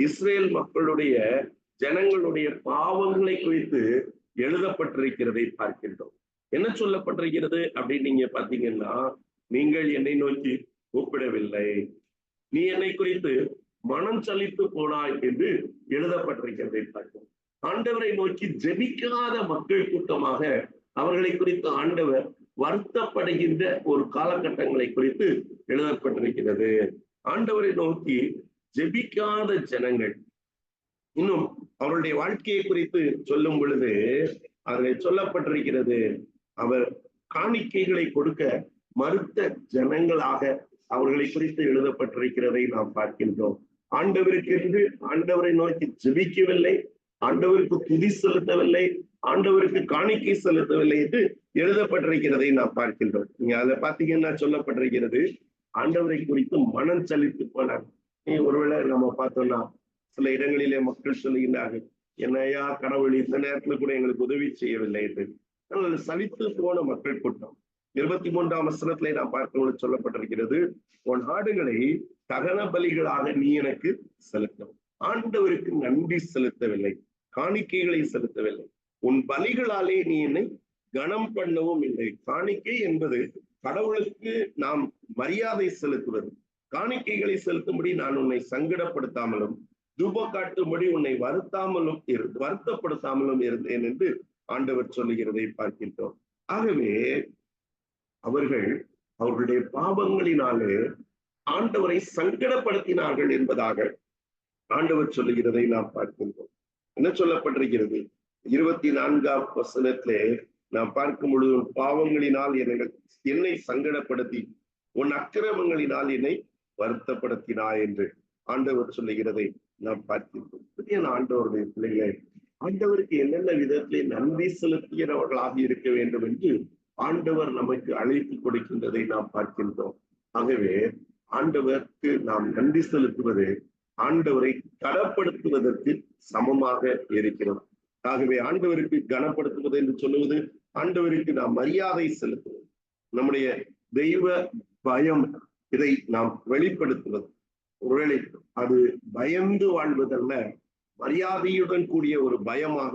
இஸ்ரேல் மக்களுடைய ஜனங்களுடைய பாவங்களை குறித்து எழுதப்பட்டிருக்கிறதை பார்க்கின்றோம். என்ன சொல்லப்பட்டிருக்கிறது அப்படின்னு நீங்க பாத்தீங்கன்னா, நீங்கள் என்னை நோக்கி கூப்பிடவில்லை, நீ என்னை குறித்து மனம் சலித்து போனாய் என்று எழுதப்பட்டிருக்கிறதை பார்க்கிறோம். ஆண்டவரை நோக்கி ஜெபிக்காத மக்கள் கூட்டமாக அவர்களை குறித்து ஆண்டவர் வருத்தப்படுகின்ற ஒரு காலகட்டங்களை குறித்து எழுதப்பட்டிருக்கிறது. ஆண்டவரை நோக்கி ஜெபிக்காத ஜனங்கள், இன்னும் அவருடைய வாழ்க்கையை குறித்து சொல்லும் பொழுது அதில் சொல்லப்பட்டிருக்கிறது, அவர் காணிக்கைகளை கொடுக்க மறுத்த ஜனங்களாக அவர்களை குறித்து எழுதப்பட்டிருக்கிறதை நாம் பார்க்கின்றோம். ஆண்டவருக்கு என்று ஆண்டவரை நோக்கி ஜெபிக்கவில்லை, ஆண்டவருக்கு துதி செலுத்தவில்லை, ஆண்டவருக்கு காணிக்கை செலுத்தவில்லை என்று எழுதப்பட்டிருக்கிறதை நாம் பார்க்கின்றோம். நீங்க அதை பார்த்தீங்கன்னா சொல்லப்பட்டிருக்கிறது, ஆண்டவரை குறித்து மனம் சலித்து போனார். ஒருவேளை நம்ம பார்த்தோம்னா சில இடங்களிலே மக்கள் சொல்லுகின்றார்கள், என்னையா கடவுள் இந்த நேரத்துல கூட எங்களுக்கு உதவி செய்யவில்லை என்று. சலித்து போன மக்கள் கூட்டம். 23ஆம் வசனத்திலே நாம் பார்க்கும்போது சொல்லப்பட்டிருக்கிறது, உன் ஆடுகளை தகன பலிகளாக நீ எனக்கு செலுத்தவும். ஆண்டவருக்கு நன்றி செலுத்தவில்லை, காணிக்கைகளை செலுத்தவில்லை, உன் பலிகளாலே நீ என்னை கனம் பண்ணவும் இல்லை. காணிக்கை என்பது கடவுளுக்கு நாம் மரியாதை செலுத்துவது. காணிக்கைகளை செலுத்தும்படி நான் உன்னை சங்கடப்படுத்தாமலும் தூப காட்டும்படி உன்னை வருத்தப்படுத்தாமலும் இருந்தேன் என்று ஆண்டவர் சொல்லுகிறதை பார்க்கின்றோம். ஆகவே அவர்களுடைய பாவங்களினாலே ஆண்டவரை சங்கடப்படுத்தினார்கள் என்பதாக ஆண்டவர் சொல்லுகிறதை நாம் பார்க்கின்றோம். என்ன சொல்லப்பட்டிருக்கிறது? 24ஆம் வசனத்திலே நாம் பார்க்கும் பொழுது, பாவங்களினால் என்னை சங்கடப்படுத்தி உன் அக்கிரமங்களினால் என்னை வருத்தப்படுத்தினாய் என்று ஆண்டவர் சொல்லுகிறதை நாம் பார்க்கின்றோம். புதிய ஆண்டவருடைய பிள்ளைகளை ஆண்டவருக்கு என்னென்ன விதத்திலே நன்றி செலுத்துகிறவர்களாக இருக்க வேண்டும் என்று ஆண்டவர் நமக்கு அழைப்பு கொடுக்கின்றதை நாம் பார்க்கின்றோம். ஆகவே ஆண்டவருக்கு நாம் நன்றி செலுத்துவது ஆண்டவரை கனப்படுத்துவதற்கு சமமாக இருக்கிறது. ஆகவே ஆண்டவருக்கு கனப்படுத்துவது என்று சொல்லுவது ஆண்டவருக்கு நாம் மரியாதை செலுத்துவது, நம்முடைய தெய்வ பயம், இதை நாம் வெளிப்படுத்துவது. ஒருவேளை அது பயந்து வாழ்வதல்ல, மரியாதையுடன் கூடிய ஒரு பயமாக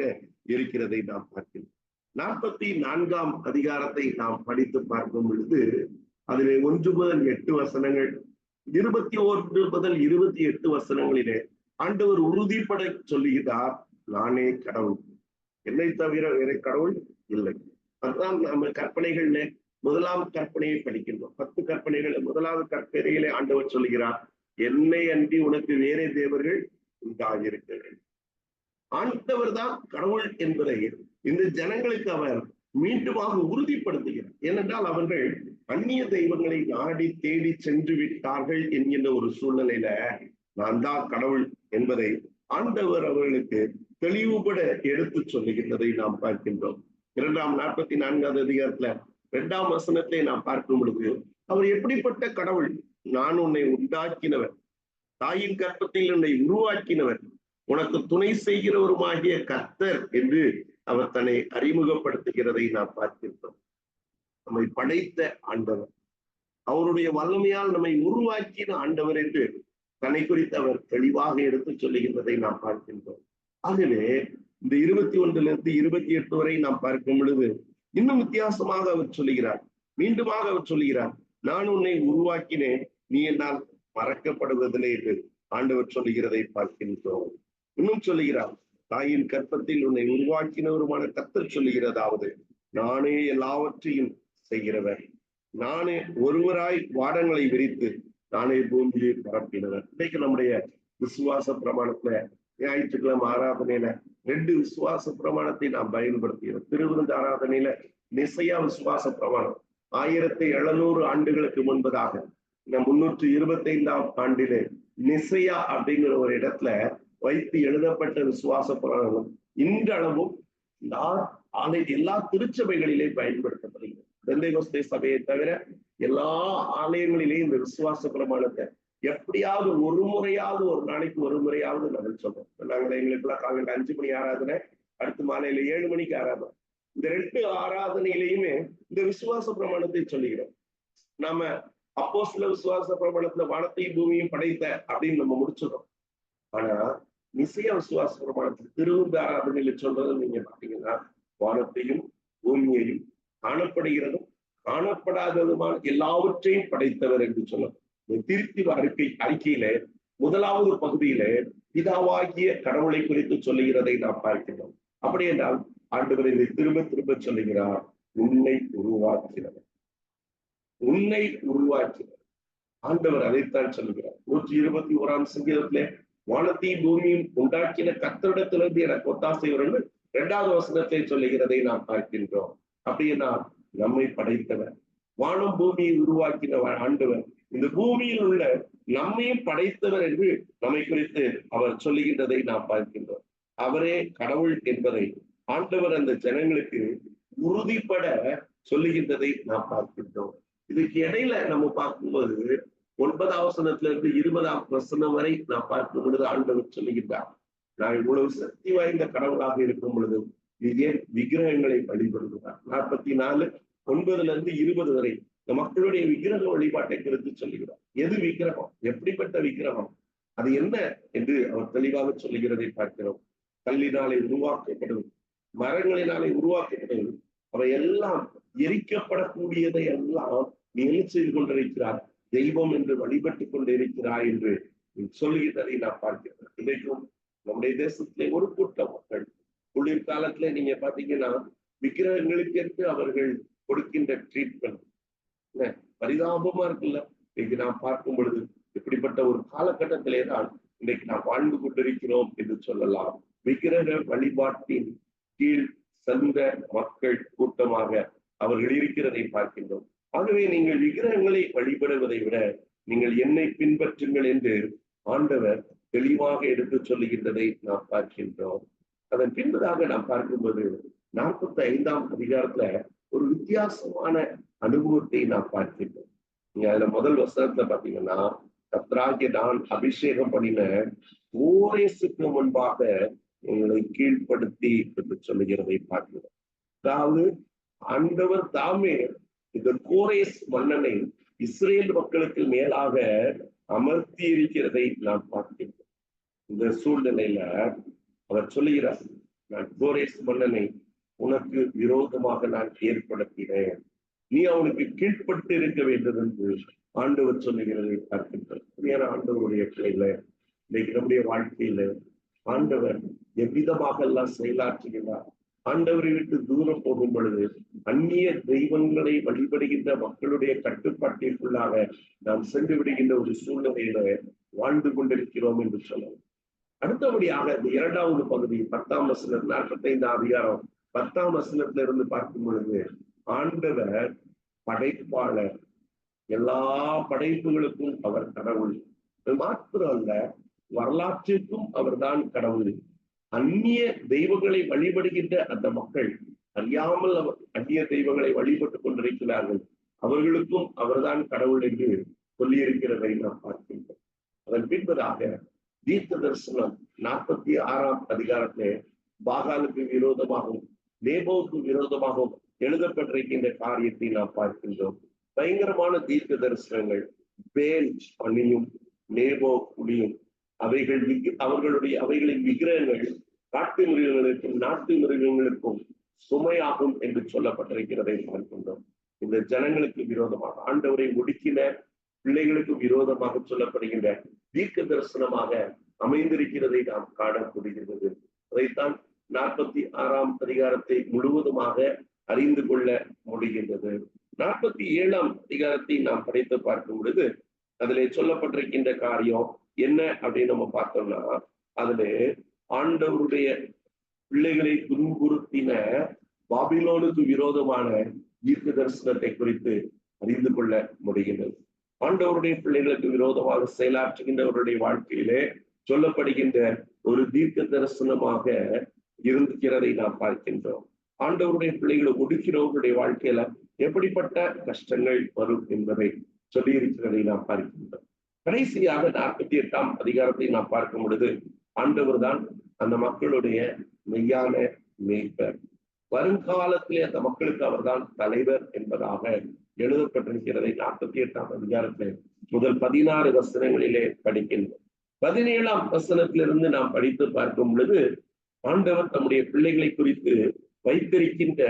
இருக்கிறதை நாம் பார்க்கிறோம். 44ஆம் அதிகாரத்தை நாம் படித்து பார்க்கும் பொழுது அதிலே 1 முதல் 8 வசனங்கள், 21 முதல் 28 வசனங்களிலே ஆண்டவர் உறுதிப்பட சொல்லுகிறார், நானே கடவுள், என்னை தவிர வேற கடவுள் இல்லை. அதுதான் நம்ம கற்பனைகள்ல முதலாம் கற்பனையை படிக்கின்றோம். 10 கற்பனைகள். முதலாவது கற்பனையிலே ஆண்டவர் சொல்லுகிறார், என்னை அன்றி உனக்கு வேறே தேவர்கள் உண்டாகியிருக்கிறார்கள். ஆண்டவர் தான் கடவுள் என்பதை இந்த ஜனங்களுக்கு அவர் மீண்டுமாக உறுதிப்படுத்துகிறார். ஏனென்றால் அவர்கள் அந்நிய தெய்வங்களை நாடி தேடி சென்று விட்டார்கள் என்கின்ற ஒரு சூழ்நிலையில நான் தான் கடவுள் என்பதை ஆண்டவர் அவர்களுக்கு தெளிவுபட எடுத்து சொல்லுகின்றதை நாம் பார்க்கின்றோம். 44ஆம் அதிகாரத்துல 2ஆம் வசனத்தை நாம் பார்க்கும் பொழுது அவர் எப்படிப்பட்ட கடவுள், நான் உன்னை உண்டாக்கினவர், தாயின் கற்பத்தில் உன்னை உருவாக்கினவர், உனக்கு துணை செய்கிறவருமாகிய கர்த்தர் என்று அவர் தன்னை அறிமுகப்படுத்துகிறதை நாம் பார்க்கின்றோம். நம்மை படைத்த ஆண்டவர், அவருடைய வல்லமையால் நம்மை உருவாக்கின ஆண்டவர் என்று தன்னை குறித்து அவர் தெளிவாக எடுத்து சொல்லுகின்றதை நாம் பார்க்கின்றோம். ஆகவே இந்த 21 இருந்து 28 வரை நாம் பார்க்கும் பொழுது இன்னும் வித்தியாசமாக அவர் சொல்லுகிறார். மீண்டுமாக அவர் சொல்லுகிறார், நான் உன்னை உருவாக்கினேன், நீ என்னால் மறக்கப்படுவதில்லை என்று ஆண்டவர் சொல்லுகிறதை பார்க்கின்றோம். இன்னும் சொல்லுகிறார், தாயின் கற்பத்தில் உன்னை உருவாக்கினவருமான கர்த்தர் சொல்லுகிறதாவது, நானே எல்லாவற்றையும் செய்கிறவர், நானே ஒருவராய் வாடங்களை விரித்து நானே பூமியை பரப்பினவர். இன்னைக்கு நம்முடைய விசுவாச பிரமாணத்துல ஞாயிற்றுக்கிழமை ஆராதனையில 2 விசுவாச பிரமாணத்தை நாம் பயன்படுத்துகிறோம். திருவிருந்து ஆராதனையில நிசையா விசுவாச பிரமாணம் 1700 ஆண்டுகளுக்கு முன்பதாக 325ஆம் ஆண்டிலே நிசையா அப்படிங்கிற ஒரு இடத்துல வைத்து எழுதப்பட்ட விசுவாச பிரமாணம் இன்றளவும் எல்லா திருச்சபைகளிலே பயன்படுத்தப்படுகிறது. பெந்தேகோஸ்தே சபையை தவிர எல்லா ஆலயங்களிலேயும் இந்த விசுவாச பிரமாணத்தை எப்படியாவது ஒரு முறையாவது, ஒரு நாளைக்கு ஒரு முறையாவது நாங்கள் சொல்றோம். நாங்கள் எங்களுக்கெல்லாம் காலையில் 5 மணி ஆராதனை, அடுத்து மாலையில 7 மணிக்கு ஆராதனை. இந்த 2 ஆராதனையிலையுமே இந்த விசுவாச பிரமாணத்தை சொல்லுகிறோம். நாம அப்போஸ்தல விசுவாச பிரமாணத்துல வானத்தையும் பூமியும் படைத்த அப்படின்னு நம்ம முடிச்சிடறோம். ஆனா நிசையா விசுவாச பிரமாணத்துல திருவிருந்து ஆராதனையில சொல்றது நீங்க பாத்தீங்கன்னா, வானத்தையும் பூமியையும் காணப்படுகிறதும் காணப்படாததுமான எல்லாவற்றையும் படைத்தவர் என்று சொல்லணும். திருத்திவ அறிக்கையில 1வது பகுதியில பிதாவாகிய கடவுளை குறித்து சொல்லுகிறதை நாம் பார்க்கிறோம். அப்படி என்றால் ஆண்டவர் இதை திரும்ப திரும்ப சொல்லுகிறார், உன்னை உருவாக்கினவர், உன்னை உருவாக்கினவர். ஆண்டவர் அதைத்தான் சொல்லுகிறார். 121ஆம் சங்கீதத்திலே வானத்தையும் பூமியும் உண்டாக்கின கர்த்தரிடத்திலிருந்து எனக்கு ஒத்தாசை வரும் 2வது வசனத்தை சொல்லுகிறதை நாம் பார்க்கின்றோம். அப்படின்னா நம்மை படைத்தவர், வானம் பூமியை உருவாக்கினவர் ஆண்டவர், இந்த பூமியில் உள்ள நம்மையும் படைத்தவர் என்று நம்மை குறித்து அவர் சொல்லுகின்றதை நாம் பார்க்கின்றோம். அவரே கடவுள் என்பதை ஆண்டவர் அந்த ஜனங்களுக்கு உறுதிப்பட சொல்லுகின்றதை நாம் பார்க்கின்றோம். இதுக்கு இடையில நம்ம பார்க்கும்போது 9ஆம் வசனத்திலிருந்து 20ஆம் வசனம் வரை நாம் பார்க்கும் பொழுது ஆண்டவர் சொல்லுகின்றார், நான் இவ்வளவு சக்தி வாய்ந்த கடவுளாக இருக்கும் பொழுது ஏன் விக்கிரகங்களை வழிபடுகிறார். 44, 9-20 வரை இந்த மக்களுடைய விக்கிரக வழிபாட்டை குறித்து சொல்லுகிறார். எது விக்கிரகம், எப்படிப்பட்ட விக்கிரகம், அது என்ன என்று அவர் தெளிவாக சொல்லுகிறதை பார்க்கிறோம். கல்லினாலே உருவாக்கப்படும், மரங்களினாலே உருவாக்கப்படும், அவை எல்லாம் எரிக்கப்படக்கூடியதை எல்லாம் நீ என்ன செய்து கொண்டிருக்கிறார், தெய்வம் என்று வழிபட்டுக் கொண்டிருக்கிறார் என்று சொல்லுகிறதை நான் பார்க்கிறேன். இன்றைக்கும் நம்முடைய தேசத்திலே ஒரு கூட்டம் மக்கள் குளிர்காலத்துல நீங்க பாத்தீங்கன்னா விக்கிரகங்களுக்கு என்று அவர்கள் கொடுக்கின்ற ட்ரீட்மெண்ட் பரிதாபமா இருக்குல்ல. இன்னைக்கு நாம் பார்க்கும் பொழுது இப்படிப்பட்ட ஒரு காலகட்டத்திலே தான் இன்றைக்கு நாம் வாழ்ந்து கொண்டிருக்கிறோம் என்று சொல்லலாம். விக்கிரக வழிபாட்டின் கீழ் சென்ற மக்கள் கூட்டமாக அவர்கள் இருக்கிறதை பார்க்கின்றோம். ஆகவே நீங்கள் விக்கிரகங்களை வழிபடுவதை விட நீங்கள் என்னை பின்பற்றுங்கள் என்று ஆண்டவர் தெளிவாக எடுத்து சொல்லுகின்றதை நாம் பார்க்கின்றோம். அதன் பின்பதாக நாம் பார்க்கும்போது 45ஆம் அதிகாரத்துல ஒரு வித்தியாசமான அனுபவத்தை நாம் பார்க்கின்றோம். நீங்க அதுல முதல் வசனத்துல பாத்தீங்கன்னா, கர்த்தராகிய நான் அபிஷேகம் பண்ணின கோரேசுக்கு முன்பாக எங்களை கீழ்ப்படுத்தி என்று சொல்லுகிறதை பார்க்கிறோம். அதாவது ஆண்டவர் தாமே இந்த கோரேஸ் மன்னனை இஸ்ரேல் மக்களுக்கு மேலாக அமர்த்தி இருக்கிறதை நாம் பார்க்கின்றோம். இந்த சூழ்நிலையில அவர் சொல்லுகிறார், நான் கோரேஸ் மன்னனை உனக்கு விரோதமாக நான் ஏற்படுத்தினேன், நீ அவனுக்கு கீழ்பட்டு இருக்க வேண்டும் என்று ஆண்டவர் சொல்லுகிறதை பார்க்கின்றோம். ஆண்டவருடைய பிள்ளைகளை இன்னைக்கு நம்முடைய வாழ்க்கையில ஆண்டவர் எவ்விதமாக எல்லாம் செயலாற்றுகிறார். ஆண்டவரை விட்டு தூரம் போகும் பொழுது அந்நிய தெய்வங்களை வழிபடுகின்ற மக்களுடைய கட்டுப்பாட்டிற்குள்ளாக நாம் சென்று விடுகின்ற ஒரு சூழ்நிலையில வாழ்ந்து கொண்டிருக்கிறோம் என்று சொல்லலாம். அடுத்தபடியாக இந்த 2வது பகுதி 10ஆம் வசனம் 45ஆம் அதிகாரம் 10ஆம் வசனத்துல இருந்து பார்க்கும் பொழுது ஆண்டவர் படைப்பாளர், எல்லா படைப்புகளுக்கும் அவர் கடவுள். அது மாத்திரம் அல்ல, வரலாற்றிற்கும் அவர்தான் கடவுள். அந்நிய தெய்வங்களை வழிபடுகின்ற அந்த மக்கள் அறியாமல் அந்நிய தெய்வங்களை வழிபட்டுக் கொண்டிருக்கிறார்கள், அவர்களுக்கும் அவர்தான் கடவுள் என்று சொல்லியிருக்கிறதை நாம் பார்க்கின்றோம். அதன் பின்பதாக தீர்க்க தரிசனம் 46ஆம் அதிகாரத்திலே பாகாலுக்கு விரோதமாகவும் நேபோவுக்கு விரோதமாகவும் எழுதப்பட்டிருக்கின்ற காரியத்தை நாம் பார்க்கின்றோம். பயங்கரமான தீர்க்க தரிசனங்கள், பேல் அணியும் நேபோ குடியும் அவைகளின் விக்கிரகங்கள் காட்டு மிருகங்களுக்கும் நாட்டு மிருகங்களுக்கும் சுமையாகும் என்று சொல்லப்பட்டிருக்கிறதை பார்க்கின்றோம். இந்த ஜனங்களுக்கு விரோதமாக ஆண்டவரை ஒடுக்கின பிள்ளைகளுக்கு விரோதமாக சொல்லப்படுகின்ற தீர்க்க தரிசனமாக அமைந்திருக்கிறதை நாம் காணப்படுகிறது. அதைத்தான் 46ஆம் அதிகாரத்தை முழுவதுமாக அறிந்து கொள்ள முடிகின்றது. 47ஆம் அதிகாரத்தை நாம் படித்து பார்க்கும் பொழுது அதிலே சொல்லப்பட்டிருக்கின்ற காரியம் என்ன அப்படின்னு நம்ம பார்த்தோம்னா, அதுல ஆண்டவருடைய பிள்ளைகளை துன்புறுத்தின பாபிலோனுக்கு விரோதமான தீர்க்க தரிசனத்தை குறித்து அறிந்து கொள்ள முடிகின்றது. ஆண்டவருடைய பிள்ளைகளுக்கு விரோதமாக செயலாற்றுகின்றவருடைய வாழ்க்கையிலே சொல்லப்படுகின்ற ஒரு தீர்க்க தரிசனமாக இருக்கிறதை நாம் பார்க்கின்றோம். ஆண்டவருடைய பிள்ளைகளை ஒடுக்கிறவர்களுடைய வாழ்க்கையில எப்படிப்பட்ட கஷ்டங்கள் வரும் என்பதை சொல்லி இருக்கிறதை நாம் பார்க்கின்றோம். கடைசியாக 48ஆம் அதிகாரத்தை நாம் பார்க்கும் பொழுது ஆண்டவர் தான் அந்த மக்களுடைய மெய்யான மேய்ப்பர். வருங்காலத்திலே அந்த மக்களுக்கு அவர்தான் தலைவர் என்பதாக எழுதப்பட்டிருக்கிறதை 48ஆம் அதிகாரத்தில் முதல் 16 வசனங்களிலே படிக்கின்றோம். 17ஆம் வசனத்திலிருந்து நாம் படித்து பார்க்கும் பொழுது ஆண்டவர் தம்முடைய பிள்ளைகளை குறித்து வைத்திருக்கின்ற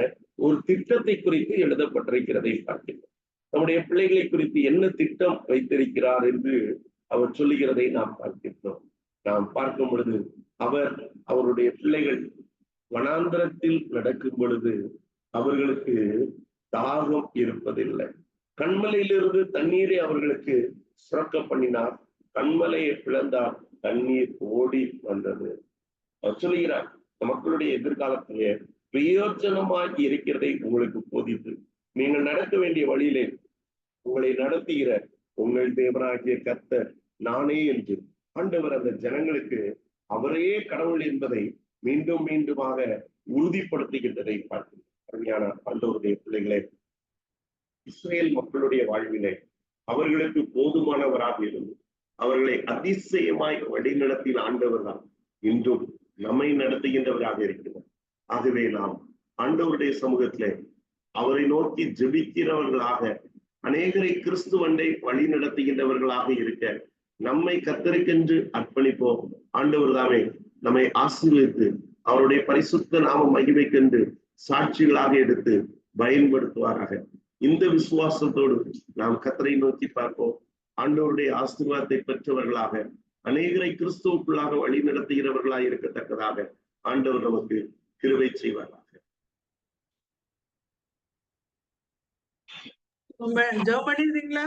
ஒரு திட்டத்தை குறித்து எழுதப்பட்டிருக்கிறதை பார்க்கின்றோம். நம்முடைய பிள்ளைகளை குறித்து என்ன திட்டம் வைத்திருக்கிறார் என்று அவர் சொல்லுகிறதை நாம் பார்க்கின்றோம். நாம் பார்க்கும் பொழுது அவருடைய பிள்ளைகள் வனாந்தரத்தில் நடக்கும் பொழுது அவர்களுக்கு தாகம் இருப்பதில்லை. கண்மலையிலிருந்து தண்ணீரை அவர்களுக்கு சுரக்க பண்ணினார், கண்மலையை பிளந்தார், தண்ணீர் ஓடி வந்தது. அவர் சொல்லுகிறார், மக்களுடைய எதிர்காலத்திலே பிரயோஜனமாகி இருக்கிறதை உங்களுக்கு போதித்து நீங்கள் நடக்க வேண்டிய வழியிலே உங்களை நடத்துகிற உங்கள் தேவனாகிய கர்த்தர் நானே என்று ஆண்டவர் அந்த ஜனங்களுக்கு அவரே கடவுள் என்பதை மீண்டும் மீண்டுமாக உறுதிப்படுத்துகின்றதை பார்க்கிறோம். அருமையான ஆண்டவருடைய பிள்ளைகளே, இஸ்ரேல் மக்களுடைய வாழ்விலே அவர்களுக்கு போதுமானவராக இருந்து அவர்களை அதிசயமாய் வழிநடத்தின ஆண்டவர் தான் இன்றும் நம்மை நடத்துகின்றவராக இருக்கிறார். ஆகவே நாம் ஆண்டவருடைய சமூகத்திலே அவரை நோக்கி ஜெபிக்கிறவர்களாக, அநேகரை கிறிஸ்துவண்டை வழி நடத்துகின்றவர்களாக இருக்க நம்மை கர்த்தருக்கென்று அர்ப்பணிப்போம். ஆண்டவர் தாமே நம்மை ஆசீர்வதித்து அவருடைய பரிசுத்த நாம மகிமைக்கென்று சாட்சிகளாக எடுத்து பயன்படுத்துவாராக. இந்த விசுவாசத்தோடு நாம் கர்த்தரை நோக்கி பார்ப்போம். ஆண்டவருடைய ஆசீர்வாதத்தை பெற்றவர்களாக, அநேகரை கிறிஸ்துவுக்குள்ளாக வழி நடத்துகிறவர்களாக இருக்கத்தக்கதாக ஆண்டவர் நமக்கு கிருபை செய்வாராக. ஜெபம் பண்ணிடுறீங்களா?